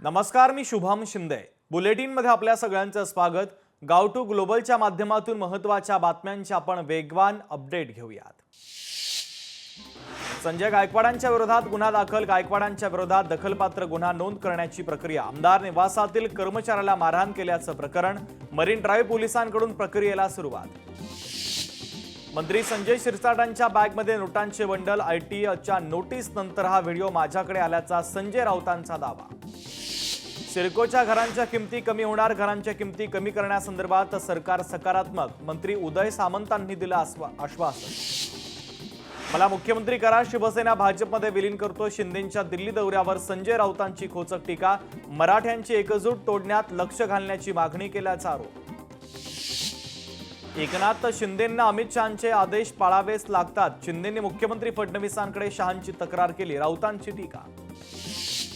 नमस्कार, मी शुभम शिंदे। बुलेटिनमध्ये आपल्या सगळ्यांचं स्वागत। गाव टू ग्लोबलच्या माध्यमातून महत्त्वाच्या बातम्यांची आपण वेगवान अपडेट घेऊयात। संजय गायकवाडांच्या विरोधात गुन्हा दाखल। गायकवाडांच्या विरोधात दखलपात्र गुन्हा नोंद करण्याची प्रक्रिया। आमदार निवासातील कर्मचाऱ्याला मारहाण केल्याचं प्रकरण। मरीन ड्राईव्ह पोलिसांकडून प्रक्रियेला सुरुवात। मंत्री संजय शिरसाटांच्या बॅगमध्ये नोटांचे बंडल। आयटीच्या नोटीस नंतर हा व्हिडिओ माझ्याकडे आल्याचा संजय राऊतांचा दावा। सिडकोच्या घरांच्या किमती कमी होणार। घरांच्या किमती कमी करण्यासंदर्भात सरकार सकारात्मक। मंत्री उदय सामंतांनी दिलं आश्वासन। मला मुख्यमंत्री करा। शिवसेना भाजपमध्ये विलीन करतो। शिंदेंच्या दिल्ली दौऱ्यावर संजय राऊतांची खोचक टीका। मराठ्यांची एकजूट तोडण्यात लक्ष घालण्याची मागणी केल्याचा आरोप। एकनाथ शिंदेंना अमित शहांचे आदेश पाळावेच लागतात। शिंदेंनी मुख्यमंत्री फडणवीसांकडे शहांची तक्रार केली। राऊतांची टीका।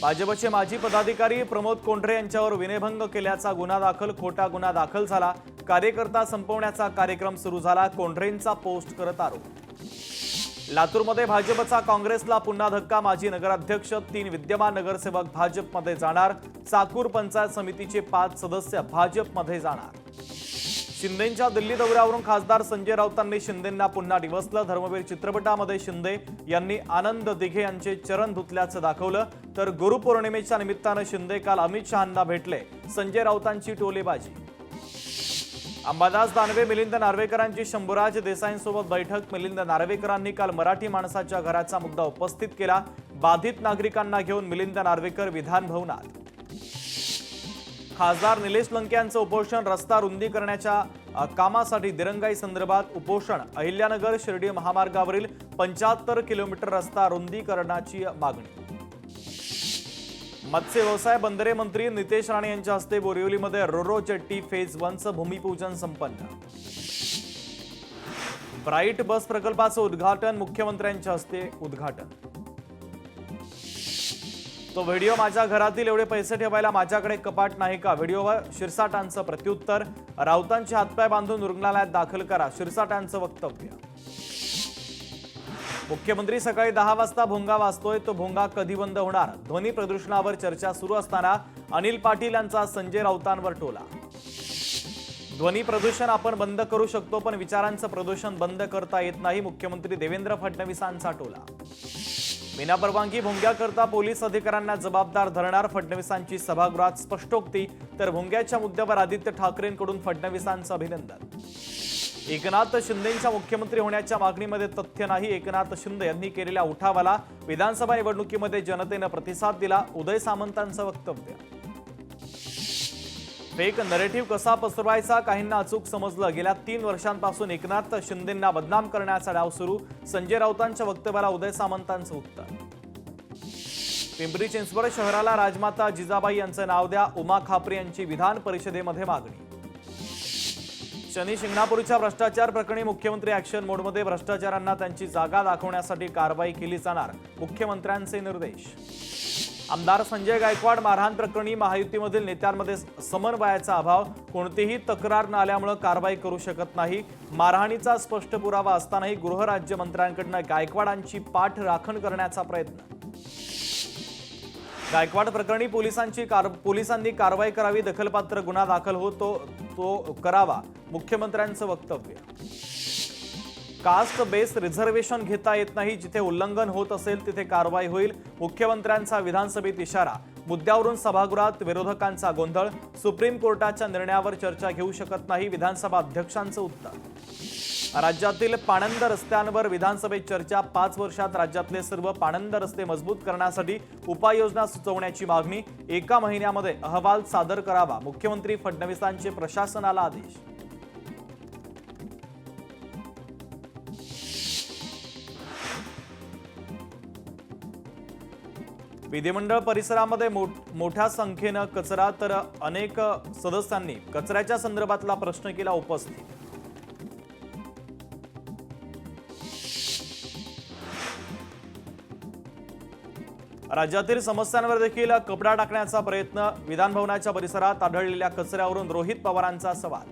भाजपचे माजी पदाधिकारी प्रमोद कोंढरे यांच्यावर विनयभंग केल्याचा गुन्हा दाखल। खोटा गुन्हा दाखल झाला। कार्यकर्ता संपवण्याचा कार्यक्रम सुरू झाला। कोंढरेंचा पोस्ट करत आरोप। लातूरमध्ये भाजपचा काँग्रेसला पुन्हा धक्का। माजी नगराध्यक्ष 3 विद्यमान नगरसेवक भाजपमध्ये जाणार। चाकूर पंचायत समितीचे 5 सदस्य भाजपमध्ये जाणार। शिंदेंच्या दिल्ली दौऱ्यावरून खासदार संजय राऊतांनी शिंदेंना पुन्हा डिवसलं। धर्मवीर चित्रपटामध्ये शिंदे यांनी आनंद दिघे यांचे चरण धुतल्याचं दाखवलं। तर गुरुपौर्णिमेच्या निमित्तानं शिंदे काल अमित शहांना भेटले। संजय राऊतांची टोलेबाजी। अंबादास दानवे मिलिंद नार्वेकरांची शंभूराज देसाईंसोबत बैठक। मिलिंद नार्वेकरांनी काल मराठी माणसाच्या घराचा मुद्दा उपस्थित केला। बाधित नागरिकांना घेऊन मिलिंद नार्वेकर विधान भवनात। खासदार निलेश लंके यांचं उपोषण। रस्ता रुंदी करण्याच्या कामासाठी दिरंगाई संदर्भात उपोषण। अहिल्यानगर शिर्डी महामार्गावरील 75 किलोमीटर रस्ता रुंदी करण्याची मागणी। मत्स्य व्यवसाय बंदरे मंत्री नितेश राणे यांच्या हस्ते बोरिवलीमध्ये रोरो जेट्टी फेज 1चं भूमिपूजन संपन्न। ब्राईट बस प्रकल्पाचं उद्घाटन। मुख्यमंत्र्यांच्या हस्ते उद्घाटन। तो व्हिडिओ माझ्या घरातील एवढे पैसे ठेवायला माझ्याकडे कपाट नाही का? व्हिडिओवर शिरसाटांचं प्रत्युत्तर। राऊतांचे हातपाय बांधून रुग्णालयात दाखल करा। शिरसाटांचं वक्तव्य। मुख्यमंत्री सकाळी 10 वाजता भोंगा वाजतोय, तो भोंगा कधी बंद होणार? ध्वनी प्रदूषणावर चर्चा सुरू असताना अनिल पाटील यांचा संजय राऊतांवर टोला। ध्वनी प्रदूषण आपण बंद करू शकतो, पण विचारांचं प्रदूषण बंद करता येत नाही। मुख्यमंत्री देवेंद्र फडणवीसांचा टोला। विनापरवानगी भोंग्याकरता पोलीस अधिकाऱ्यांना जबाबदार धरणार। फडणवीसांची सभागृहात स्पष्टोक्ती। तर भोंग्याच्या मुद्द्यावर आदित्य ठाकरेंकडून फडणवीसांचं अभिनंदन। एकनाथ शिंदेंच्या मुख्यमंत्री होण्याच्या मागणीमध्ये तथ्य नाही। एकनाथ शिंदे यांनी केलेल्या उठावाला विधानसभा निवडणुकीमध्ये जनतेनं प्रतिसाद दिला। उदय सामंतांचं वक्तव्य। फेक नरेटिव्ह कसा पसरवायचा काहींना अचूक समजलं। गेल्या 3 वर्षांपासून एकनाथ शिंदेंना बदनाम करण्याचा डाव सुरू। संजय राऊतांच्या वक्तव्याला उदय सामंतांचं उत्तर। पिंपरी चिंचवड शहराला राजमाता जिजाबाई यांचं नाव द्या। उमा खापरे यांची विधान परिषदेमध्ये मागणी। शनी शिंगणापूरच्या भ्रष्टाचार प्रकरणी मुख्यमंत्री ऍक्शन मोडमध्ये। भ्रष्टाचारांना त्यांची जागा दाखवण्यासाठी कारवाई केली जाणार। मुख्यमंत्र्यांचे निर्देश। आमदार संजय गायकवाड मारहाण प्रकरणी महायुतीमधील नेत्यांमध्ये समन्वयाचा अभाव। कोणतीही तक्रार न आल्यामुळे कारवाई करू शकत नाही। मारहाणीचा स्पष्ट पुरावा असतानाही गृहराज्यमंत्र्यांकडून गायकवाडांची पाठ राखण करण्याचा प्रयत्न। गायकवाड प्रकरणी पोलिसांनी कारवाई करावी। दखलपात्र गुन्हा दाखल होतो तो करावा। मुख्यमंत्र्यांचं वक्तव्य। कास्ट बेस रिझर्वेशन घेता येत नाही। जिथे उल्लंघन होत असेल तिथे कारवाई होईल। मुख्यमंत्र्यांचा विधानसभेत इशारा। मुद्द्यावरून सभागृहात विरोधकांचा गोंधळ। सुप्रीम कोर्टाच्या निर्णयावर चर्चा घेऊ शकत नाही। विधानसभा अध्यक्षांचं उत्तर। राज्यातील पाणंद रस्त्यांवर विधानसभेत चर्चा। 5 वर्षात राज्यातले सर्व पाणंद रस्ते मजबूत करण्यासाठी उपाययोजना सुचवण्याची मागणी। 1 महिन्यामध्ये अहवाल सादर करावा। मुख्यमंत्री फडणवीसांचे प्रशासनाला आदेश। विधिमंडळ परिसरामध्ये मोठ्या संख्येनं कचरा। तर अनेक सदस्यांनी कचऱ्याच्या संदर्भातला प्रश्न केला उपस्थित। राज्यातील समस्यांवर देखील कपडा टाकण्याचा प्रयत्न। विधानभवनाच्या परिसरात आढळलेल्या कचऱ्यावरून रोहित पवारांचा सवाल।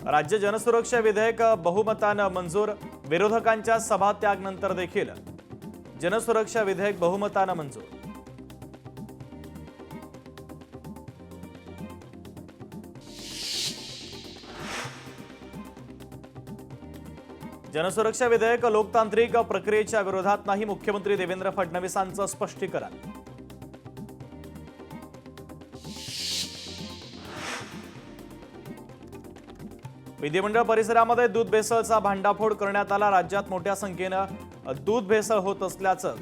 राज्य जनसुरक्षा विधेयक बहुमतानं मंजूर, विरोधकांच्या सभात्यागनंतर देखील जनसुरक्षा विधेयक बहुमतानं मंजूर. जनसुरक्षा विधेयक लोकतांत्रिक प्रक्रियेच्या विरोधात नाही, मुख्यमंत्री देवेंद्र फडणवीसांचं स्पष्टीकरण. विधिमंडळ परिसरामध्ये दूध भेसळचा भांडाफोड करण्यात आला. राज्यात मोठ्या संख्येनं दूध भेसळ होत असल्याचं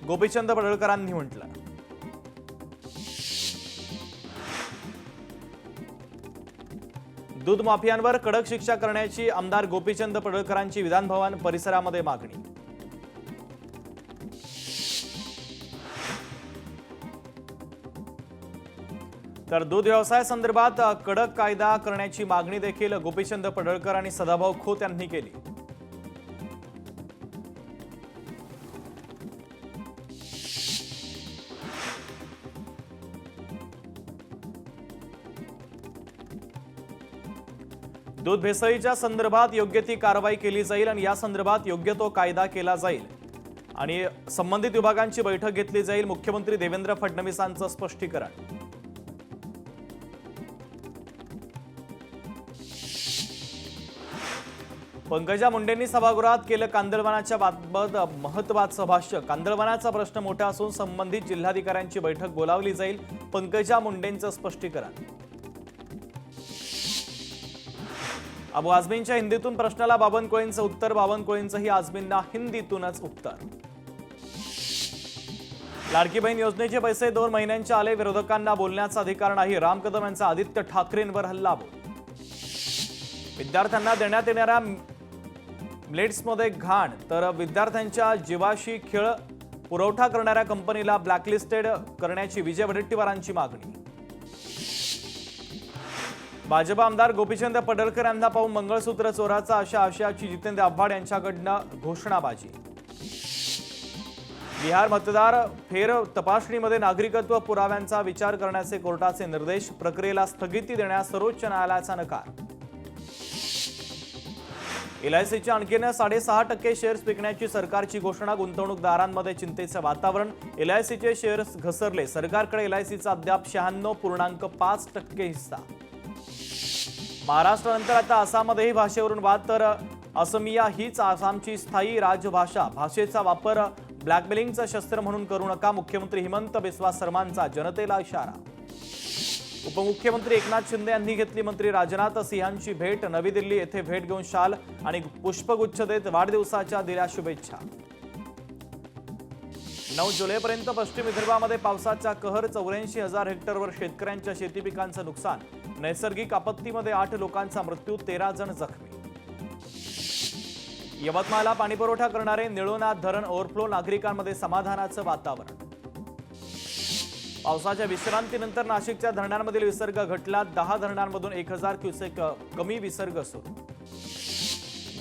गोपीचंद पडळकरांनी म्हटलं. दूध माफियांवर कडक शिक्षा करण्याची आमदार गोपीचंद पडळकरांची विधानभवन परिसरामध्ये मागणी. तर दूध व्यवसायासंदर्भात कडक कायदा करण्याची मागणी देखील गोपीचंद पडळकर आणि सदाभाऊ खोत यांनी केली. दूध भेसळीच्या संदर्भात योग्य ती कारवाई केली जाईल आणि या संदर्भात योग्य तो कायदा केला जाईल आणि संबंधित विभागांची बैठक घेतली जाईल, मुख्यमंत्री देवेंद्र फडणवीसांचं स्पष्टीकरण. पंकजा मुंडेंनी सभागृहात केलं कांदळवनाच्या बाबत महत्त्वाचं भाष्य. कांदळवनाचा प्रश्न मोठा असून संबंधित जिल्हाधिकाऱ्यांची बैठक बोलावली जाईल, पंकजा मुंडेंचं स्पष्टीकरण. अबू आझमींच्या हिंदीतून प्रश्नाला बावनकुळेंचं उत्तर, बावनकुळेंचंही आझमींना हिंदीतूनच उत्तर. लाडकी बहीण योजनेचे पैसे 2 महिन्यांचे आले, विरोधकांना बोलण्याचा अधिकार नाही, राम कदम यांचा आदित्य ठाकरेंवर हल्लाबोल. विद्यार्थ्यांना देण्यात येणाऱ्या मिलेट्समध्ये घाण, तर विद्यार्थ्यांच्या जीवाशी खेळ पुरवठा करणाऱ्या कंपनीला ब्लॅकलिस्टेड करण्याची विजय वडेट्टीवारांची मागणी. भाजप आमदार गोपीचंद पडळकर यांना पाहून मंगळसूत्र चोराचा अशा आशयाची जितेंद्र आव्हाड यांच्याकडनं घोषणाबाजी. बिहार मतदार फेर तपासणीमध्ये नागरिकत्व पुराव्यांचा विचार करण्याचे कोर्टाचे निर्देश, प्रक्रियेला स्थगिती देण्यास सर्वोच्च न्यायालयाचा नकार. एलआयसीचे आणखीन 6.5% शेअर्स विकण्याची सरकारची घोषणा, गुंतवणूकदारांमध्ये चिंतेचं वातावरण. एलआयसीचे शेअर्स घसरले, सरकारकडे एलआयसीचा अद्याप 96.5% हिस्सा. महाराष्ट्रानंतर आता आसाममध्येही भाषेवरून वाद, तर असमिया हीच आसामची स्थायी राजभाषा, भाषेचा वापर ब्लॅकमेलिंगचं शस्त्र म्हणून करू नका, मुख्यमंत्री हिमंत बिस्वा सर्मांचा जनतेला इशारा. उपमुख्यमंत्री एकनाथ शिंदे यांनी घेतली मंत्री राजनाथ सिंहांची भेट, नवी दिल्ली येथे भेट घेऊन शाल आणि पुष्पगुच्छ देत वाढदिवसाच्या दिल्या शुभेच्छा. 9 जुलैपर्यंत पश्चिम विदर्भामध्ये पावसाचा कहर, 84,000 हेक्टरवर शेतकऱ्यांच्या शेती पिकांचं नुकसान, नैसर्गिक आपत्तीमध्ये 8 लोकांचा मृत्यू, 13 जण जखमी. यवतमाळला पाणीपुरवठा करणारे निळोनाथ धरण ओव्हरफ्लो, नागरिकांमध्ये समाधानाचं वातावरण. पावसाच्या विश्रांतीनंतर नाशिकच्या धरणांमधील विसर्ग घटला, 10 धरणांमधून 1000 क्युसेक कमी विसर्ग सुरू.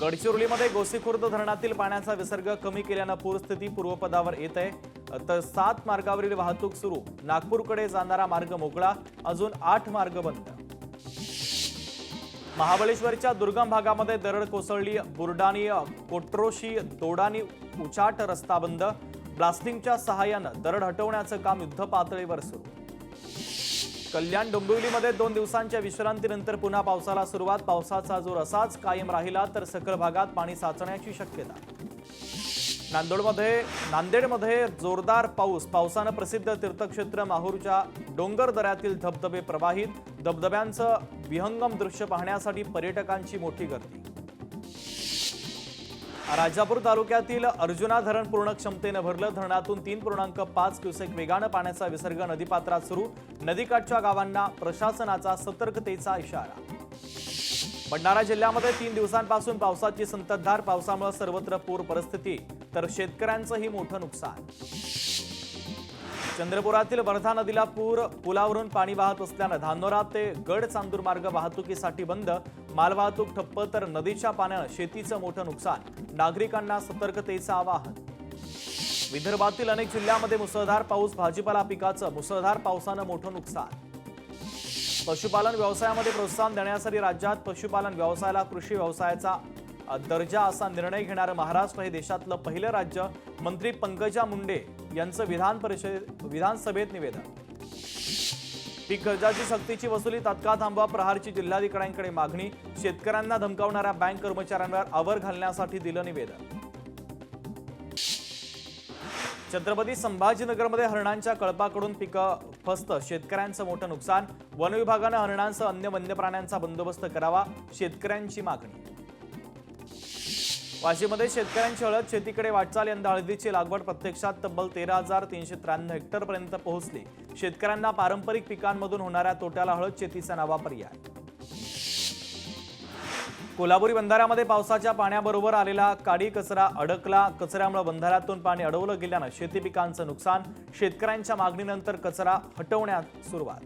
गडचिरोलीमध्ये गोसीखुर्द धरणातील पाण्याचा विसर्ग कमी केल्यानं पूरस्थिती पूर्वपदावर येत आहे, तर 7 मार्गावरील वाहतूक सुरू. नागपूरकडे जाणारा मार्ग मोकळा, अजून 8 मार्ग बंद. महाबळेश्वरच्या दुर्गम भागामध्ये दरड कोसळली, बुरडाणी कोट्रोशी दोडानी उचाट रस्ता बंद, ब्लास्टिंगच्या सहाय्यानं दरड हटवण्याचं काम युद्धपातळीवर सुरू. कल्याण डोंबिवलीमध्ये 2 दिवसांच्या विश्रांतीनंतर पुन्हा पावसाला सुरुवात, पावसाचा जोर असाच कायम राहिला तर सकल भागात पाणी साचण्याची शक्यता. नांदेडमध्ये जोरदार पाऊस, पावसानं प्रसिद्ध तीर्थक्षेत्र माहूरच्या डोंगर दऱ्यातील धबधबे प्रवाहित, धबधब्यांचं विहंगम दृश्य पाहण्यासाठी पर्यटकांची मोठी गर्दी. राजापूर तालुक्यातील अर्जुना धरण पूर्ण क्षमतेनं भरलं, धरणातून 3.5 क्युसेक वेगानं पाण्याचा विसर्ग नदीपात्रात सुरू, नदीकाठच्या गावांना प्रशासनाचा सतर्कतेचा इशारा. भंडारा जिल्ह्यामध्ये 3 दिवसांपासून पावसाची संततधार, पावसामुळे सर्वत्र पूर परिस्थिती, तर शेतकऱ्यांचंही मोठं नुकसान. चंद्रपुरातील वर्धा नदीला पुलावरून पाणी वाहत असल्यानं धानोरा ते गड चांदूर मार्ग वाहतुकीसाठी बंद, मालवाहतूक ठप्प, तर नदीच्या पाण्यानं शेतीचं मोठं नुकसान, नागरिकांना सतर्कतेचं आवाहन. विदर्भातील अनेक जिल्ह्यांमध्ये मुसळधार पाऊस, भाजीपाला पिकाचं मुसळधार पावसानं मोठं नुकसान. पशुपालन व्यवसायामध्ये प्रोत्साहन देण्यासाठी राज्यात पशुपालन व्यवसायाला कृषी व्यवसायाचा दर्जा असा निर्णय घेणारं महाराष्ट्र हे देशातलं पहिलं राज्य. मंत्री पंकजा मुंडे यांचं विधानसभेत निवेदन. पीक कर्जाची सक्तीची वसुली तात्काळ थांबवा, प्रहारची जिल्हाधिकाऱ्यांकडे मागणी. शेतकऱ्यांना धमकावणाऱ्या बँक कर्मचाऱ्यांवर आवर घालण्यासाठी दिलं निवेदन. छत्रपती संभाजीनगरमध्ये हरणांच्या कळपाकडून पिकं फस्त, शेतकऱ्यांचं मोठं नुकसान. वन विभागानं हरणांसह अन्य वन्य प्राण्यांचा बंदोबस्त करावा, शेतकऱ्यांची मागणी. वाशीमध्ये शेतकऱ्यांची हळद शेतीकडे वाटचाल. यंदा हळदीची लागवड प्रत्यक्षात तब्बल 13,393 हेक्टरपर्यंत पोहोचली. शेतकऱ्यांना पारंपरिक पिकांमधून होणाऱ्या तोट्याला हळद शेतीचा नवा पर्याय. कोल्हापुरी बंधाऱ्यामध्ये पावसाच्या पाण्याबरोबर आलेला काडी कचरा अडकला. कचऱ्यामुळे बंधाऱ्यातून पाणी अडवलं गेल्यानं शेती पिकांचं नुकसान. शेतकऱ्यांच्या मागणीनंतर कचरा हटवण्यात सुरुवात.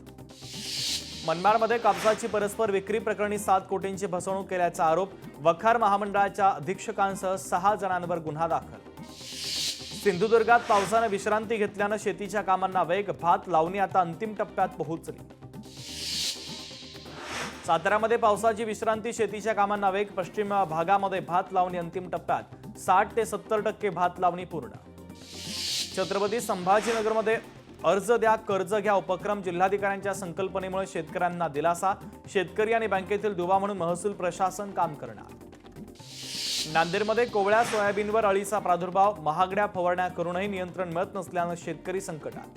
मनमाडमध्ये कापसाची परस्पर विक्री प्रकरणी 7 कोटींची फसवणूक केल्याचा आरोप. वखार महामंडळाच्या अधीक्षकांसह 6 जणांवर गुन्हा दाखल. सिंधुदुर्गात पावसानं विश्रांती घेतल्यानं शेतीच्या कामांना वेग. भात लावणी आता अंतिम टप्प्यात पोहोचली. साताऱ्यामध्ये पावसाची विश्रांती, शेतीच्या कामांना वेग. पश्चिम भागामध्ये भात लावणी अंतिम टप्प्यात. 60 ते 70% भात लावणी पूर्ण. छत्रपती संभाजीनगरमध्ये अर्ज द्या कर्ज घ्या उपक्रम. जिल्हाधिकाऱ्यांच्या संकल्पनेमुळे शेतकऱ्यांना दिलासा. शेतकरी आणि बँकेतील दुवा म्हणून महसूल प्रशासन काम करणार. नांदेडमध्ये कोवळ्या सोयाबीनवर अळीचा प्रादुर्भाव. महागड्या फवारण्या करूनही नियंत्रण मिळत नसल्यानं शेतकरी संकटात.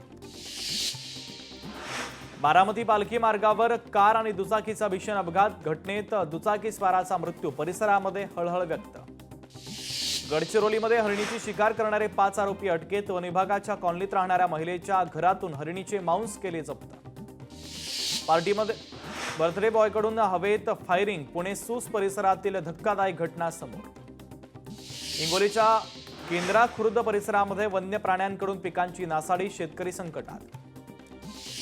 बारामती पालखी मार्गावर कार आणि दुचाकीचा भीषण अपघात. घटनेत दुचाकीस्वाराचा मृत्यू. परिसरामध्ये हळहळ व्यक्त. गडचिरोलीमध्ये हरणीची शिकार करणारे 5 आरोपी अटकेत. वन विभागाच्या कॉलनीत राहणाऱ्या महिलेच्या घरातून हरणीचे मांस केले जप्त. पार्टीमध्ये बर्थडे बॉयकडून हवेत फायरिंग. पुणे सूस परिसरातील धक्कादायक घटना समोर. हिंगोलीच्या केंद्रा खुर्द परिसरामध्ये वन्य प्राण्यांकडून पिकांची नासाडी. शेतकरी संकटात.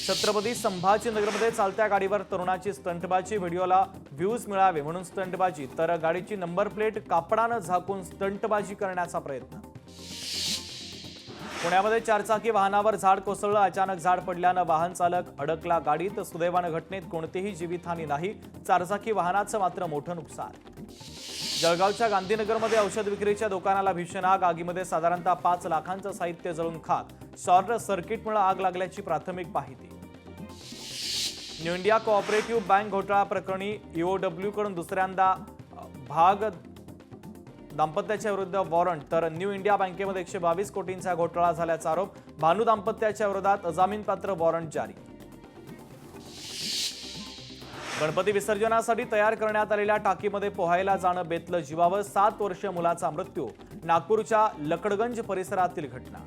छत्रपती संभाजीनगरमध्ये चालत्या गाडीवर तरुणाची स्टंटबाजी. व्हिडिओला व्ह्यूज मिळावे म्हणून स्टंटबाजी, तर गाडीची नंबर प्लेट कापडानं झाकून स्टंटबाजी करण्याचा प्रयत्न. पुण्यामध्ये 4 चाकी वाहनावर झाड कोसळलं. अचानक झाड पडल्यानं वाहन चालक अडकला गाडीत. सुदैवानं घटनेत कोणतीही जीवितहानी नाही. 4 चाकी वाहनाचं मात्र मोठं नुकसान. जळगावच्या गांधीनगरमध्ये औषध विक्रीच्या दुकानाला भीषण आग. आगीमध्ये साधारणतः 5 लाखांचं साहित्य जळून खाक. शॉर्ट सर्किटमुळे आग लागल्याची प्राथमिक माहिती. न्यू इंडिया कोऑपरेटिव्ह बँक घोटाळा प्रकरणी ईओडब्ल्यू कडून दुसऱ्यांदा भाग दाम्पत्याच्या विरुद्ध वॉरंट. तर न्यू इंडिया बँकेमध्ये 122 कोटींचा घोटाळा झाल्याचा आरोप. भानू दाम्पत्याच्या विरोधात अजामीनपात्र वॉरंट जारी. गणपती विसर्जनासाठी तयार करण्यात आलेल्या टाकीमध्ये पोहायला जाणं बेतलं जीवावर. 7 वर्षीय मुलाचा मृत्यू. नागपूरच्या लकडगंज परिसरातील घटना.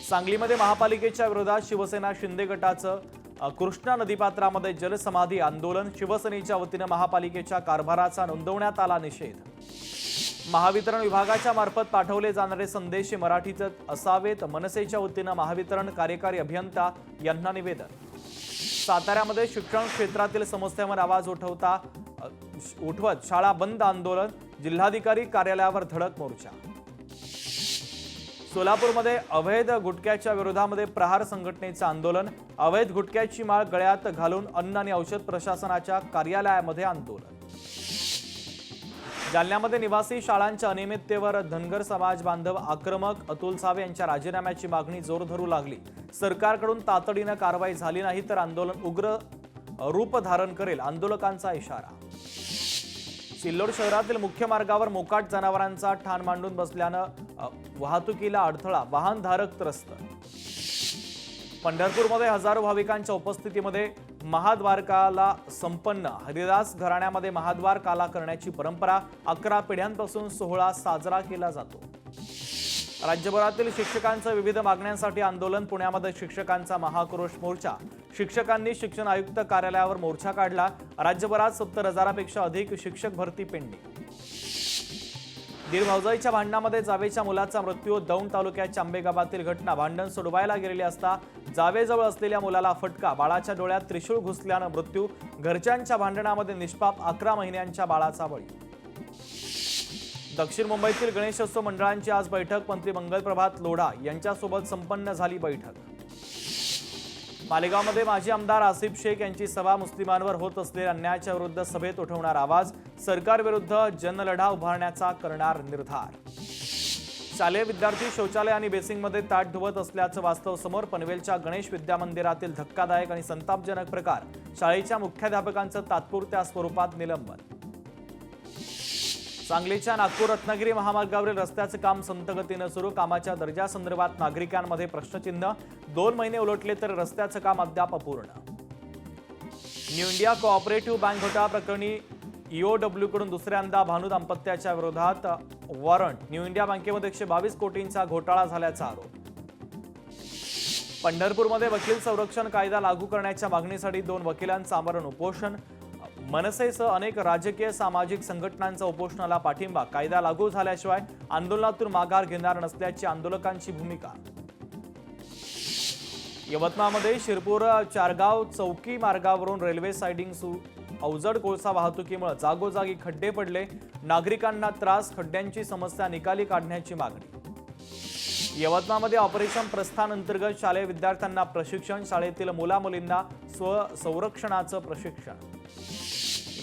सांगलीमध्ये महापालिकेच्या विरोधात शिवसेना शिंदे गटाचं कृष्णा नदीपात्रामध्ये जलसमाधी आंदोलन. शिवसेनेच्या वतीनं महापालिकेच्या कारभाराचा नोंदवण्यात आला निषेध. महावितरण विभागाच्या मार्फत पाठवले जाणारे संदेश मराठीत असावेत. मनसेच्या वतीनं महावितरण कार्यकारी अभियंता यांना निवेदन. साताऱ्यामध्ये शिक्षण क्षेत्रातील समस्यांवर आवाज उठवत शाळा बंद आंदोलन. जिल्हाधिकारी कार्यालयावर धडक मोर्चा. सोलापूरमध्ये अवैध गुटख्याच्या विरोधामध्ये प्रहार संघटनेचं आंदोलन. अवैध गुटख्याची माळ गळ्यात घालून अन्न आणि औषध प्रशासनाच्या कार्यालयामध्ये आंदोलन. जालन्यामध्ये निवासी शाळांच्या अनियमिततेवर धनगर समाज बांधव आक्रमक. अतुल सावे यांच्या राजीनाम्याची मागणी जोर धरू लागली. सरकारकडून तातडीनं कारवाई झाली नाही तर आंदोलन उग्र रूप धारण करेल, आंदोलकांचा इशारा. सिल्लोड शहरातील मुख्य मार्गावर मोकाट जनावरांचा ठाण मांडून बसल्यानं वाहतुकीला अडथळा. वाहनधारक त्रस्त. पंढरपूरमध्ये हजारो भाविकांच्या उपस्थितीमध्ये महाद्वारकाला संपन्न. हरिदास घराण्यामध्ये महाद्वार काला करण्याची परंपरा. 11 पिढ्यांपासून सोहळा साजरा केला जातो. राज्यभरातील शिक्षकांच्या विविध मागण्यांसाठी आंदोलन. पुण्यामध्ये शिक्षकांचा महाक्रोश मोर्चा. शिक्षकांनी शिक्षण आयुक्त कार्यालयावर मोर्चा काढला. राज्यभरात 70,000पेक्षा अधिक शिक्षक भरती पेंडिंग. दीर भाऊजाईच्या भांडणामध्ये जावेच्या मुलाचा मृत्यू. दौंड तालुक्याच्या आंबेगावातील घटना. भांडण सोडवायला गेलेले असता जावेजवळ असलेल्या मुलाला फटका. बाळाच्या डोळ्यात त्रिशूळ घुसल्यानं मृत्यू. घरच्यांच्या भांडणामध्ये निष्पाप 11 महिन्यांच्या बाळाचा बळी. दक्षिण मुंबईतील गणेशोत्सव मंडळांची आज बैठक. मंत्री मंगलप्रभात लोढा यांच्यासोबत संपन्न झाली बैठक. मालेगावमध्ये माजी आमदार आसिफ शेख यांची सभा. मुस्लिमांवर होत असलेल्या अन्यायाच्या विरुद्ध सभेत उठवणार आवाज. सरकारविरुद्ध जनलढा उभारण्याचा करणार निर्धार. शालेय विद्यार्थी शौचालय आणि बेसिंगमध्ये ताट धुवत असल्याचं वास्तव समोर. पनवेलच्या गणेश विद्या मंदिरातील धक्कादायक आणि संतापजनक प्रकार. शाळेच्या मुख्याध्यापकांचं तात्पुरत्या स्वरूपात निलंबन. सांगलीच्या नागपूर रत्नागिरी महामार्गावरील रस्त्याचं काम संथ गतीनं सुरू. कामाच्या दर्जासंदर्भात नागरिकांमध्ये प्रश्नचिन्ह. 2 महिने उलटले तर रस्त्याचं काम अद्याप अपूर्ण. न्यू इंडिया कोऑपरेटिव्ह बँक घोटाळा प्रकरणी EOW कडून दुसऱ्यांदा भानू दाम्पत्याच्या विरोधात वॉरंट. न्यू इंडिया बँकेमध्ये 122 कोटींचा घोटाळा झाल्याचा आरोप. पंढरपूरमध्ये वकील संरक्षण कायदा लागू करण्याच्या मागणीसाठी 2 वकिलांचं आमरण उपोषण. मनसेसह अनेक राजकीय सामाजिक संघटनांचा उपोषणाला पाठिंबा. कायदा लागू झाल्याशिवाय आंदोलनातून माघार घेणार नसल्याची आंदोलकांची भूमिका. यवतमाळमध्ये शिरपूर चारगाव चौकी मार्गावरून रेल्वे सायडिंग सुरू. अवजड कोळसा वाहतुकीमुळे जागोजागी खड्डे पडले. नागरिकांना त्रास. खड्ड्यांची समस्या निकाली काढण्याची मागणी. यवतमाळमध्ये ऑपरेशन प्रस्थान अंतर्गत शालेय विद्यार्थ्यांना प्रशिक्षण. शाळेतील मुलामुलींना स्वसंरक्षणाचं प्रशिक्षण.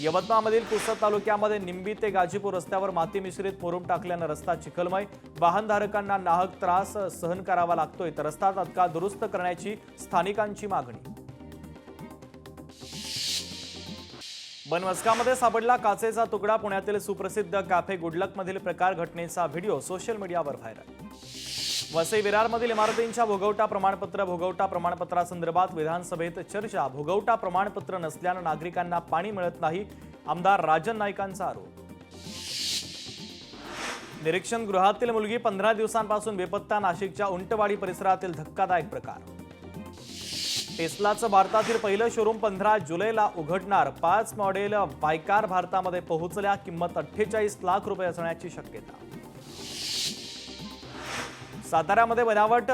यवतमाळमधील पुसद तालुक्यामध्ये निंबी ते गाजीपूर रस्त्यावर माती मिश्रित मुरुम टाकल्यानं रस्ता चिखलमय. वाहनधारकांना नाहक त्रास सहन करावा लागतोय. तर रस्ता तात्काळ दुरुस्त करण्याची स्थानिकांची मागणी. बनवस्कामध्ये सापडला काचेचा तुकडा. पुण्यातील सुप्रसिद्ध कॅफे गुडलकमधील प्रकार. घटनेचा व्हिडिओ सोशल मीडियावर व्हायरल. वसई विरारमधील इमारतींच्या भोगवटा प्रमाणपत्र. भोगवटा प्रमाणपत्रासंदर्भात विधानसभेत चर्चा. भोगवटा प्रमाणपत्र नसल्यानं नागरिकांना पाणी मिळत नाही. आमदार राजन नाईकांचा आरोप. निरीक्षण गृहातील मुलगी 15 दिवसांपासून बेपत्ता. नाशिकच्या उंटवाडी परिसरातील धक्कादायक प्रकार. टेस्लाचं भारतातील पहिलं शोरूम 15 जुलैला उघडणार. 5 मॉडेल बायकार भारतामध्ये पोहोचल्या. किंमत 48 लाख रुपये असण्याची शक्यता. साताऱ्यामध्ये बनावट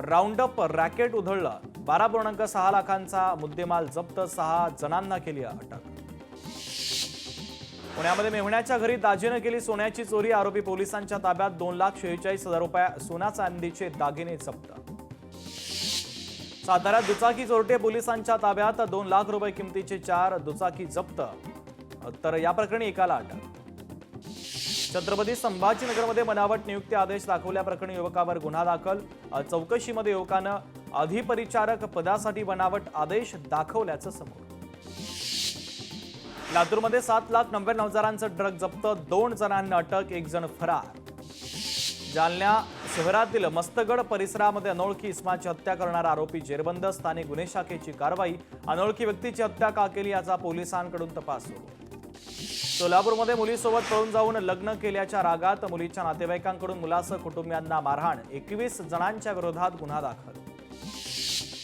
राऊंडअप रॅकेट उधळलं. 12.6 लाखांचा मुद्देमाल जप्त. 6 जणांना केली अटक. पुण्यामध्ये मेहुण्याच्या घरी दाजीनं केली सोन्याची चोरी. आरोपी पोलिसांच्या ताब्यात. 2,46,000 रुपये सोन्या चांदीचे दागिने जप्त. साताऱ्यात दुचाकी चोरटे पोलिसांच्या ताब्यात. 2 लाख रुपये किमतीचे 4 दुचाकी जप्त. तर या प्रकरणी एकाला अटक. छत्रपती संभाजीनगरमध्ये बनावट नियुक्ती आदेश दाखवल्याप्रकरणी युवकावर गुन्हा दाखल. चौकशीमध्ये युवकानं अधिपरिचारक पदासाठी बनावट आदेश दाखवल्याचं समोर. लातूरमध्ये 7,99,000चं ड्रग जप्त. 2 जणांना अटक. 1 जण फरार. जालना शहरातील मस्तगड परिसरामध्ये अनोळखी इसमाची हत्या करणारा आरोपी जेरबंद. स्थानिक गुन्हे शाखेची कारवाई. अनोळखी व्यक्तीची हत्या का केली याचा पोलिसांकडून तपास सुरू. सोलापूरमध्ये मुलीसोबत पळून जाऊन लग्न केल्याच्या रागात मुलीच्या नातेवाईकांकडून मुलासह कुटुंबियांना मारहाण. 21 जणांच्या विरोधात गुन्हा दाखल.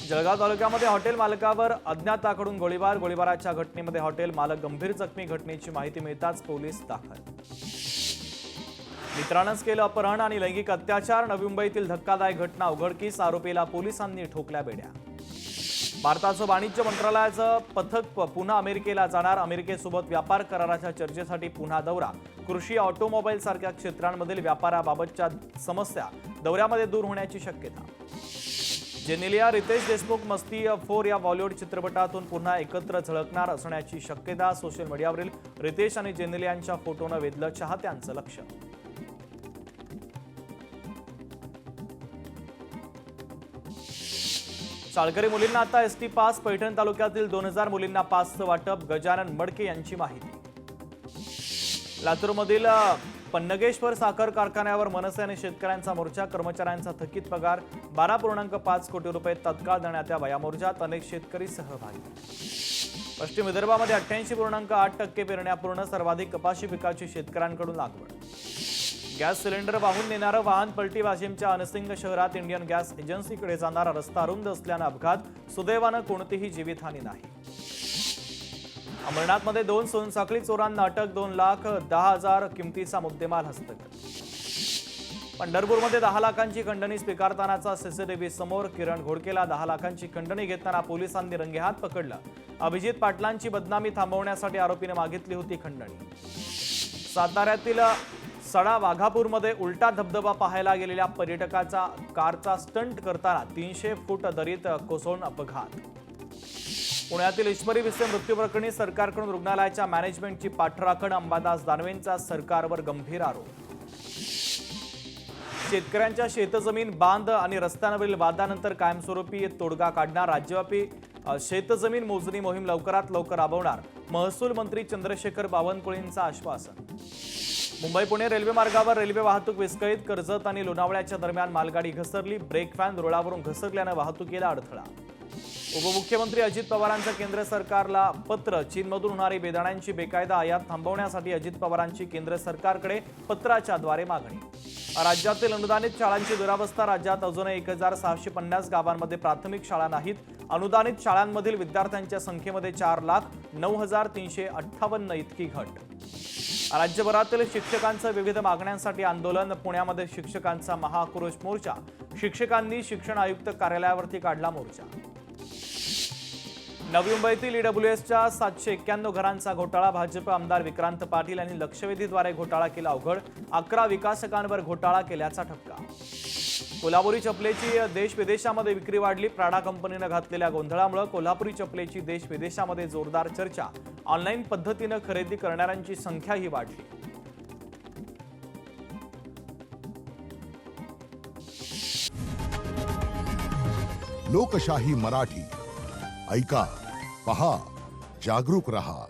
जळगाव तालुक्यामध्ये हॉटेल मालकावर अज्ञाताकडून गोळीबार. गोळीबाराच्या घटनेमध्ये हॉटेल मालक गंभीर जखमी. घटनेची माहिती मिळताच पोलीस दाखल. मित्रानंच केलं अपहरण आणि लैंगिक अत्याचार. नवी मुंबईतील धक्कादायक घटना उघडकीस. आरोपीला पोलिसांनी ठोकल्या बेड्या. भारताचं वाणिज्य मंत्रालयाचं पथक पुन्हा अमेरिकेला जाणार. अमेरिकेसोबत व्यापार कराराच्या चर्चेसाठी पुन्हा दौरा. कृषी, ऑटोमोबाईल सारख्या क्षेत्रांमधील व्यापाराबाबतच्या समस्या दौऱ्यामध्ये दूर होण्याची शक्यता. जेनेलिया रितेश देशमुख मस्ती 4 या बॉलिवूड चित्रपटातून पुन्हा एकत्र झळकणार असण्याची शक्यता. सोशल मीडियावरील रितेश आणि जेनेलियांच्या फोटोनं वेधलं चाहत्यांचं लक्ष. शाळकरी मुलींना आता एसटी पास. पैठण तालुक्यातील 2000 मुलींना पासचं वाटप. गजानन मडके यांची माहिती. लातूरमधील पन्नगेश्वर साखर कारखान्यावर मनसे आणि शेतकऱ्यांचा मोर्चा. कर्मचाऱ्यांचा थकीत पगार 12.5 कोटी रुपये तत्काळ देण्यात यावा. या मोर्चात अनेक शेतकरी सहभागी. पश्चिम विदर्भामध्ये 88.8% पेरण्या पूर्ण. सर्वाधिक कपाशी पिकाची शेतकऱ्यांकडून लागवड. गॅस सिलेंडर वाहून नेणारं वाहन पलटी. वाशिमच्या अनसिंग शहरात इंडियन गॅस एजन्सीकडे जाणारा रस्ता अरुंद असल्यानं अपघात. सुदैवानं कोणतीही जीवितहानी नाही. अंबरनाथमध्ये 2 सोनसाखळी चोरांना अटक. 2,10,000 किमतीचा मुद्देमाल हस्तगत. पंढरपूरमध्ये 10 लाखांची खंडणी स्वीकारतानाचा सीसीटीव्ही समोर. किरण घोडकेला 10 लाखांची खंडणी घेताना पोलिसांनी रंगेहात पकडलं. अभिजित पाटलांची बदनामी थांबवण्यासाठी आरोपीने मागितली होती खंडणी. साताऱ्यातील सडा वाघापूरमध्ये उलटा धबधबा पाहायला गेलेल्या पर्यटकाचा कारचा स्टंट करताना 300 फूट दरीत कोसळून अपघात. पुण्यातील ईश्वरी विसे मृत्यू प्रकरणी सरकारकडून रुग्णालयाच्या मॅनेजमेंटची पाठराखण. अंबादास दानवेंचा सरकारवर गंभीर आरोप. शेतकऱ्यांच्या शेतजमीन, बांध आणि रस्त्यांवरील वादानंतर कायमस्वरूपी तोडगा काढणार. राज्यव्यापी शेतजमीन मोजणी मोहीम लवकरात लवकर राबवणार. महसूल मंत्री चंद्रशेखर बावनकुळेंचं आश्वासन. मुंबई पुणे रेल्वे मार्गावर रेल्वे वाहतूक विस्कळीत. कर्जत आणि लोणावळ्याच्या दरम्यान मालगाडी घसरली. ब्रेक फॅन रुळावरून घसरल्यानं वाहतुकीला अडथळा. उपमुख्यमंत्री अजित पवारांचं केंद्र सरकारला पत्र. चीनमधून होणारी बेदाण्यांची बेकायदा आयात थांबवण्यासाठी अजित पवारांची केंद्र सरकारकडे पत्राच्या द्वारे मागणी. राज्यातील अनुदानित शाळांची दुरावस्था. राज्यात अजूनही 1650 गावांमध्ये प्राथमिक शाळा नाहीत. अनुदानित शाळांमधील विद्यार्थ्यांच्या संख्येमध्ये 4,09,358 इतकी घट. राज्यभरातील शिक्षकांचं विविध मागण्यांसाठी आंदोलन. पुण्यामध्ये शिक्षकांचा महाआक्रोश मोर्चा. शिक्षकांनी शिक्षण आयुक्त कार्यालयावरती काढला मोर्चा. नवी मुंबईतील ईडब्ल्यूएसच्या 791 घरांचा घोटाळा. भाजप आमदार विक्रांत पाटील यांनी लक्षवेधीद्वारे घोटाळा केला उघड. 11 विकासकांवर घोटाळा केल्याचा ठपका. कोल्हापुरी चपलेची देश विदेशामध्ये विक्री वाढली. प्राडा कंपनीनं घातलेल्या गोंधळामुळे कोल्हापुरी चपलेची देश विदेशामध्ये जोरदार चर्चा. ऑनलाईन पद्धतीनं खरेदी करणाऱ्यांची संख्याही वाढली. लोकशाही मराठी ऐका, पहा, जागरूक रहा.